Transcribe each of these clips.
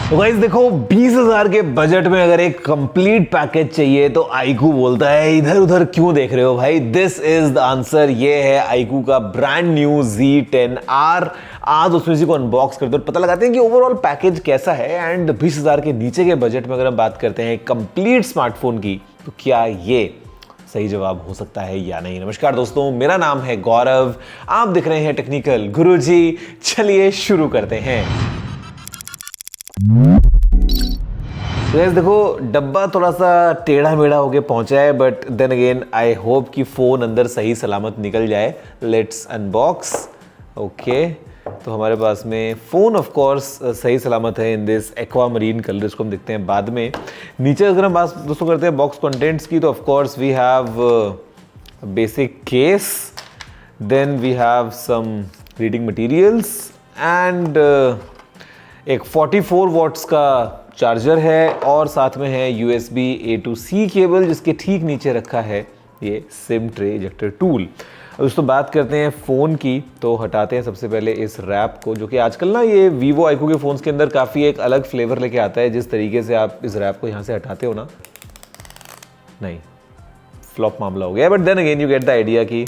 तो गाइस देखो 20,000 के बजट में अगर एक कंप्लीट पैकेज चाहिए तो iQOO बोलता है इधर उधर क्यों देख रहे हो भाई, दिस इज द आंसर। ये है iQOO का ब्रांड न्यू Z10R। आज उसमें इसी को अनबॉक्स करते हैं और पता लगाते हैं कि ओवरऑल पैकेज कैसा है। एंड 20,000 के नीचे के बजट में अगर हम बात करते हैं कंप्लीट स्मार्टफोन की, तो क्या ये सही जवाब हो सकता है या नहीं। नमस्कार दोस्तों, मेरा नाम है गौरव, आप दिख रहे हैं टेक्निकल गुरुजी। चलिए शुरू करते हैं। तो देखो डब्बा थोड़ा सा टेढ़ा मेढ़ा होके पहुंचा है, but then again I hope कि फोन अंदर सही सलामत निकल जाए। Let's unbox. ओके, तो हमारे पास में फोन ऑफ कोर्स सही सलामत है in this aqua marine colour. इसको हम देखते हैं बाद में। नीचे अगर हम बात दोस्तों करते हैं बॉक्स कंटेंट्स की, तो of course we have basic case, then we have some reading materials and एक 44 वॉट्स का चार्जर है और साथ में है USB A to C cable, जिसके ठीक नीचे रखा है ये सिम ट्रे इजेक्टर टूल। अब दोस्तों बात करते हैं फ़ोन की, तो हटाते हैं सबसे पहले इस रैप को, जो कि आजकल ना ये Vivo iQOO के फ़ोन्स के अंदर काफ़ी एक अलग फ्लेवर लेके आता है। जिस तरीके से आप इस रैप को यहाँ से हटाते हो ना, नहीं फ्लॉप मामला हो गया, but then again you get the idea कि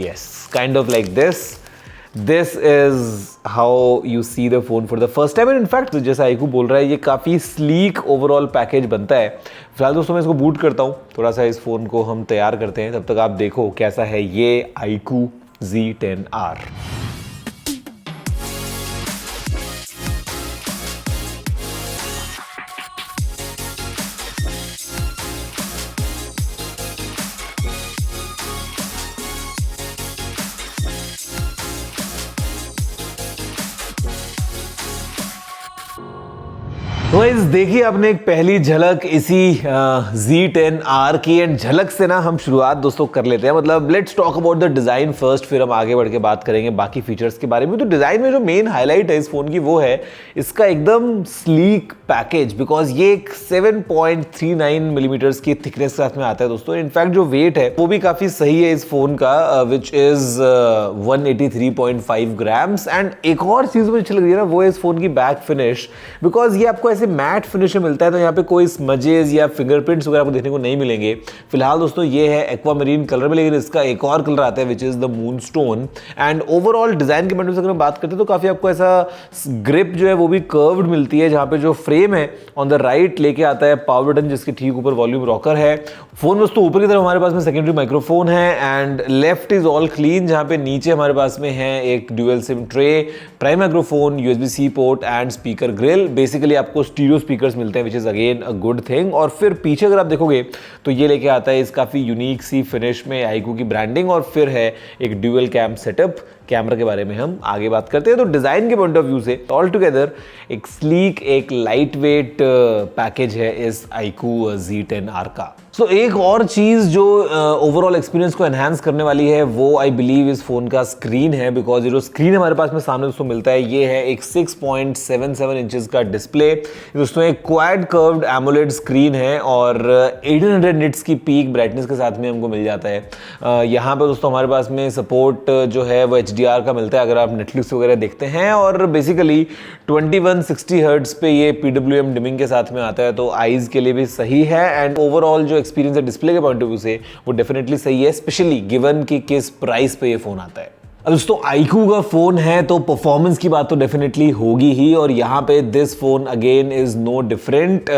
yes kind of like this is how you see the phone for the first time. And in fact जैसा iQOO बोल रहा है, ये काफ़ी स्लीक ओवरऑल पैकेज बनता है। फिलहाल दोस्तों मैं इसको बूट करता हूँ, थोड़ा सा इस फ़ोन को हम तैयार करते हैं। तब तक आप देखो कैसा है ये iQOO Z10R। तो देखिए आपने एक पहली झलक इसी Z10R की। एंड झलक से ना हम शुरुआत दोस्तों कर लेते हैं। मतलब let's talk about the design first, फिर हम आगे बढ़ के बात करेंगे बाकी फीचर्स के बारे में। तो डिज़ाइन में जो मेन हाईलाइट है इस फ़ोन की, वो है इसका एकदम स्लीक पैकेज, बिकॉज ये एक 7.39 मिलीमीटर्स की थिकनेस के साथ में आता है दोस्तों। इनफैक्ट जो वेट है वो भी काफ़ी सही है इस फ़ोन का, विच इज़ 183.5 ग्राम्स। एंड एक और चीज़ मुझे अच्छी लग रही है ना, वो है इस फ़ोन की बैक फिनिश, बिकॉज ये आपको मैट फिनिश में मिलता है, तो यहाँ पे कोई स्मजेस या फिंगरप्रिंट्स वगैरह आपको देखने को नहीं मिलेंगे। फिलहाल दोस्तों ये है एक्वा मरीन कलर में, लेकिन इसका एक और कलर आता है which is the moonstone. And overall design के पॉइंट से अगर हम बात करते हैं, तो काफी आपको ऐसा ग्रिप जो है वो भी कर्व्ड मिलती है, जहाँ पे जो फ्रेम है ऑन द राइट लेके आता है पावर बटन, जिसके ठीक ऊपर वॉल्यूम रॉकर है। फोन दोस्तों ऊपर की तरफ हमारे पास में सेकेंडरी माइक्रोफोन है and left is all clean, जहाँ पे नीचे हमारे पास में है एक dual SIM tray, prime microphone, USB-C port and speaker grill. Basically आपको स्टीरियो स्पीकर्स मिलते हैं, which is again a good thing. और फिर पीछे अगर आप देखोगे तो ये लेके आता है इस काफी यूनिक सी फिनिश में iQOO की ब्रांडिंग, और फिर है एक ड्यूअल कैम सेटअप। कैमरा के बारे में हम आगे बात करते हैं। तो डिजाइन के पॉइंट ऑफ व्यू से ऑल टुगेदर एक स्लीक, एक लाइट वेट पैकेज है इस iQOO Z10R का। सो एक और चीज जो ओवरऑल एक्सपीरियंस को एनहांस करने वाली है, वो आई बिलीव इस फोन का स्क्रीन है, बिकॉज ये जो स्क्रीन हमारे पास में सामने दोस्तों मिलता है, ये है एक 6.77 इंचेस का डिस्प्ले। दोस्तों एक क्वाड कर्व्ड एमोलेड स्क्रीन है और 1800 निट्स की पीक ब्राइटनेस के साथ में हमको मिल जाता है। यहाँ पे दोस्तों हमारे पास में सपोर्ट जो है वो HDR का मिलता है, अगर आप नेटफ्लिक्स वगैरह देखते हैं। और बेसिकली 2160 हर्ट्ज पे ये PWM डिमिंग के साथ में आता है, तो आईज के लिए भी सही है। एंड ओवरऑल जो एक्सपीरियंस है डिस्प्ले के पॉइंट ऑफ व्यू से, वो डेफिनेटली सही है, स्पेशली गिवन कि किस प्राइस पे ये फोन आता है। अब दोस्तों iQOO का फोन है, तो परफॉर्मेंस की बात तो डेफिनेटली होगी ही, और यहाँ पे this phone again is no different,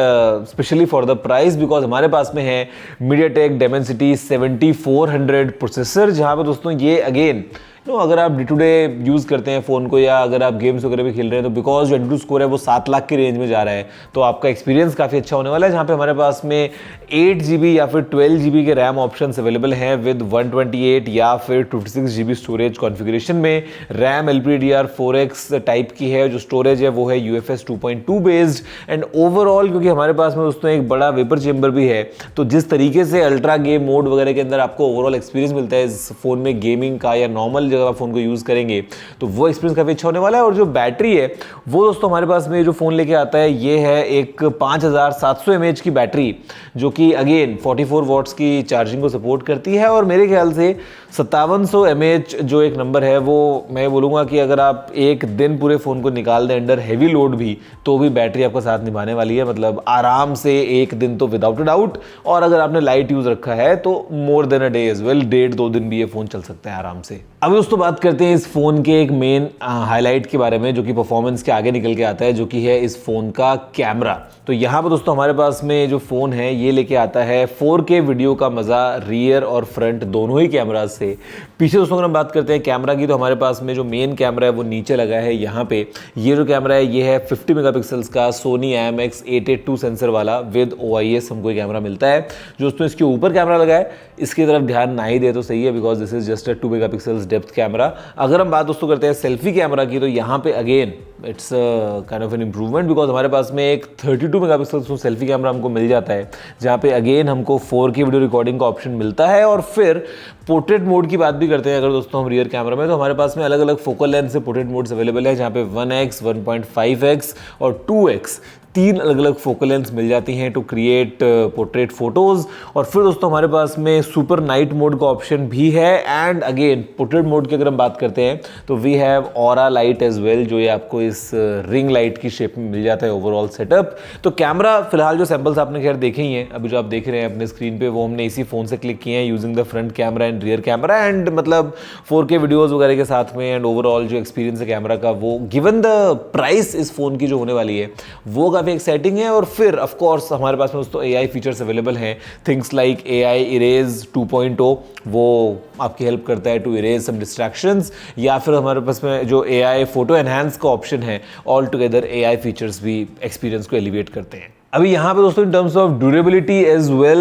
specially for the price, because हमारे पास में है MediaTek Dimensity 7400 प्रोसेसर, जहाँ पे दोस्तों ये अगेन अगर आप डे टू डे यूज़ करते हैं फ़ोन को, या अगर आप गेम्स वगैरह भी खेल रहे हैं, तो बिकॉज जो एंड्रू स्कोर है वो 7 लाख की रेंज में जा रहा है, तो आपका एक्सपीरियंस काफ़ी अच्छा होने वाला है। जहाँ पे हमारे पास में 8 GB या फिर 12 GB के रैम ऑप्शंस अवेलेबल हैं विद 128 या फिर 256 GB स्टोरेज कॉन्फ़िगरेशन में। रैम LPDDR4X टाइप की है, जो स्टोरेज है वो है UFS 2.2 बेस्ड। एंड ओवरऑल क्योंकि हमारे पास में दोस्तों एक बड़ा वेपर चेम्बर भी है, तो जिस तरीके से अल्ट्रा गेम मोड वगैरह के अंदर आपको ओवरऑल एक्सपीरियंस मिलता है इस फोन में गेमिंग का, या नॉर्मल जब आप फोन को यूज करेंगे, तो वो एक्सपीरियंस काफी अच्छा होने वाला है। और जो बैटरी है वो दोस्तों हमारे पास में जो फोन लेके आता है, ये है एक 5700 mAh की बैटरी, जो कि अगेन 44 वॉट्स की चार्जिंग को सपोर्ट करती है। और मेरे ख्याल से 5700 mAh जो एक नंबर है वो मैं बोलूँगा कि अगर आप एक दिन पूरे फ़ोन को निकाल दें अंडर हैवी लोड भी, तो भी बैटरी आपका साथ निभाने वाली है। मतलब आराम से एक दिन तो विदाउट अ डाउट, और अगर आपने लाइट यूज़ रखा है तो more than a day as well, 1.5-2 दिन भी ये फ़ोन चल सकता है आराम से। अब दोस्तों बात करते हैं इस फ़ोन के एक मेन हाईलाइट के बारे में, जो कि परफॉर्मेंस के आगे निकल के आता है, जो कि है इस फ़ोन का कैमरा। तो यहाँ पर दोस्तों हमारे पास में जो फ़ोन है ये लेके आता है 4K वीडियो का मज़ा रियर और फ्रंट दोनों ही कैमरा से। पीछे दोस्तों अगर हम बात करते हैं कैमरा की, तो हमारे पास में जो मेन कैमरा है वो नीचे लगा है यहाँ पे। ये जो कैमरा है ये है 50 मेगापिक्सल्स का सोनी IMX882 सेंसर वाला विद OIS हमको ये कैमरा मिलता है। जो दोस्तों इसके ऊपर कैमरा लगा है इसकी तरफ ध्यान ना ही दे तो सही है, because this is just a 2 megapixels depth camera. अगर हम बात दोस्तों करते हैं सेल्फी कैमरा की, तो यहाँ पे again it's kind of an improvement, because हमारे पास में एक 32 मेगापिक्सल सेल्फी कैमरा हमको मिल जाता है, जहाँ पे अगेन हमको 4K वीडियो रिकॉर्डिंग का ऑप्शन मिलता है। और फिर पोर्ट्रेट मोड की बात भी करते हैं अगर दोस्तों हम रियर कैमरा में, तो हमारे पास में अलग अलग फोकल लेंथ से पोर्ट्रेट मोड्स अवेलेबल है, जहाँ पे 1x, 1.5x और 2x 3 अलग अलग फोकल लेंथ मिल जाती हैं टू क्रिएट पोर्ट्रेट फोटोज़। और फिर दोस्तों हमारे पास में सुपर नाइट मोड का ऑप्शन भी है। एंड अगेन पोर्ट्रेट मोड की अगर हम बात करते हैं तो we have aura light as well, जो ये आपको इस रिंग लाइट की शेप में मिल जाता है ओवरऑल सेटअप। तो कैमरा फिलहाल जो सैंपल्स आपने खैर देखे ही हैं, अभी जो आप देख रहे हैं अपने स्क्रीन पे, वो हमने इसी फ़ोन से क्लिक किए हैं using the front camera and rear camera. And मतलब 4K वीडियोज़ वगैरह के साथ में एंड ओवरऑल जो एक्सपीरियंस है कैमरा का, वो गिवन द प्राइस इस फ़ोन की जो होने वाली है वो काफ़ी एक्साइटिंग है। और फिर ऑफ कोर्स हमारे पास में दोस्तों AI फीचर्स अवेलेबल हैं, थिंग्स लाइक AI इरेज 2.0, वो आपकी हेल्प करता है टू इरेज सम डिस्ट्रैक्शंस। या फिर हमारे पास में जो AI फोटो एनहांस का ऑप्शन है, ऑल टुगेदर AI फीचर्स भी एक्सपीरियंस को एलिवेट करते हैं। अभी यहाँ पे दोस्तों in terms of durability as well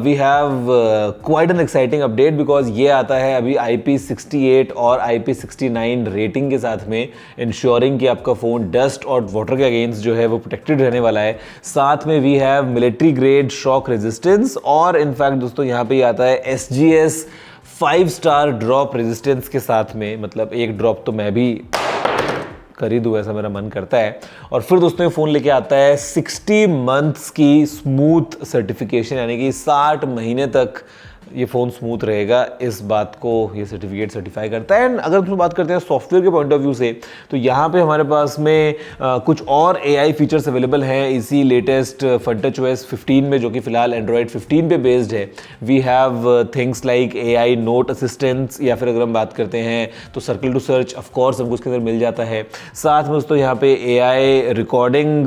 we have quite an exciting update, because ये आता है अभी IP68 और IP69 रेटिंग के साथ में, इंश्योरिंग कि आपका फ़ोन डस्ट और वाटर के अगेंस्ट जो है वो प्रोटेक्टेड रहने वाला है। साथ में we have military grade shock resistance, और इनफैक्ट दोस्तों यहाँ पे आता है SGS 5 स्टार ड्रॉप रेजिस्टेंस के साथ में। मतलब एक ड्रॉप तो मैं भी खरीदूँ ऐसा मेरा मन करता है। और फिर दोस्तों ये फ़ोन लेके आता है 60 मंथ्स की स्मूथ सर्टिफिकेशन, यानी कि 60 महीने तक ये फ़ोन स्मूथ रहेगा, इस बात को ये सर्टिफिकेट सर्टिफाई करता है। एंड अगर हम बात करते हैं सॉफ्टवेयर के पॉइंट ऑफ व्यू से, तो यहाँ पे हमारे पास में कुछ और AI फीचर्स अवेलेबल हैं इसी लेटेस्ट FunTouchOS 15 में, जो कि फिलहाल Android 15 पे बेस्ड है। We have things like AI note assistants, या फिर अगर हम बात करते हैं तो सर्कल टू सर्च ऑफकोर्स हमको उसके अंदर मिल जाता है। साथ में दोस्तों यहाँ पे AI रिकॉर्डिंग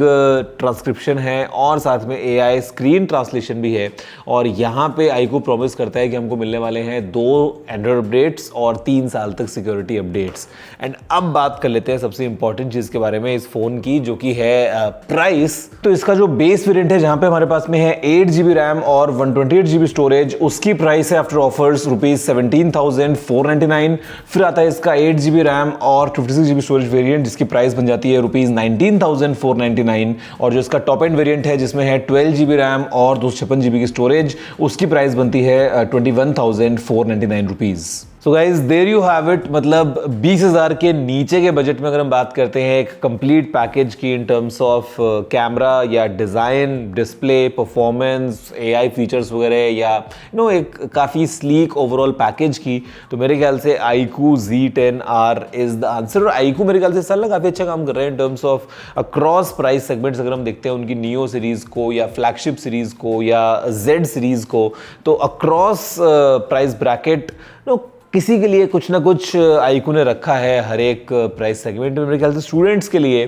ट्रांसक्रिप्शन है, और साथ में AI स्क्रीन ट्रांसलेशन भी है। और यहाँ पे iQOO प्रॉमिस करता है कि हमको मिलने वाले हैं 2 एंड्रॉइड अपडेट्स और 3 साल तक सिक्योरिटी अपडेट्स। एंड अब बात कर लेते हैं सबसे इंपॉर्टेंट चीज़ के बारे में इस फ़ोन की, जो कि है प्राइस। तो इसका जो बेस वेरिएंट है, जहाँ पे हमारे पास में है 8 GB रैम और 128 GB स्टोरेज, उसकी प्राइस है आफ्टर ऑफर्स ₹17,499। फिर आता है इसका 8 GB रैम और 56 GB स्टोरेज वेरिएंट, जिसकी प्राइस बन जाती है ₹19,499। और जो इसका टॉप एंड वेरिएंट है, जिसमें है 12 GB रैम और 256 GB की स्टोरेज, उसकी प्राइस बनती है 21,499 rupees. So guys there you have it. मतलब 20,000 के नीचे के बजट में अगर हम बात करते हैं एक कंप्लीट पैकेज की इन टर्म्स ऑफ कैमरा या design, display, performance, AI features वगैरह, या एक काफ़ी स्लीक ओवरऑल पैकेज की, तो मेरे ख्याल से iQOO Z10R is the answer. और iQOO मेरे ख्याल से इस साल काफ़ी अच्छा काम कर रहे हैं इन terms of across price segments. अगर हम देखते हैं उनकी नियो सीरीज़ को या फ्लैगशिप सीरीज़ को या Z सीरीज़ को, तो अक्रॉस प्राइस ब्रैकेट किसी के लिए कुछ ना कुछ iQOO ने रखा है हर एक प्राइस सेगमेंट में। मेरे ख्याल से स्टूडेंट्स के लिए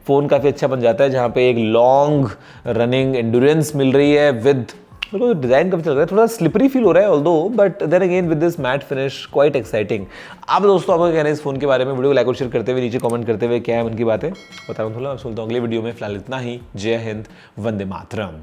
फ़ोन काफ़ी अच्छा बन जाता है, जहाँ पे एक लॉन्ग रनिंग एंड्योरेंस मिल रही है विद डिज़ाइन काफी चल रहा है, थोड़ा स्लिपरी फील हो रहा है although, but then again with this matte finish quite exciting. अब दोस्तों आपको कहना है इस फोन के बारे में, वीडियो को लाइक और शेयर करते हुए नीचे कमेंट करते हुए क्या है उनकी बातें बताऊँ, थोड़ा सुनता हूँ अगले वीडियो में। फिलहाल इतना ही। जय हिंद, वंदे मातरम।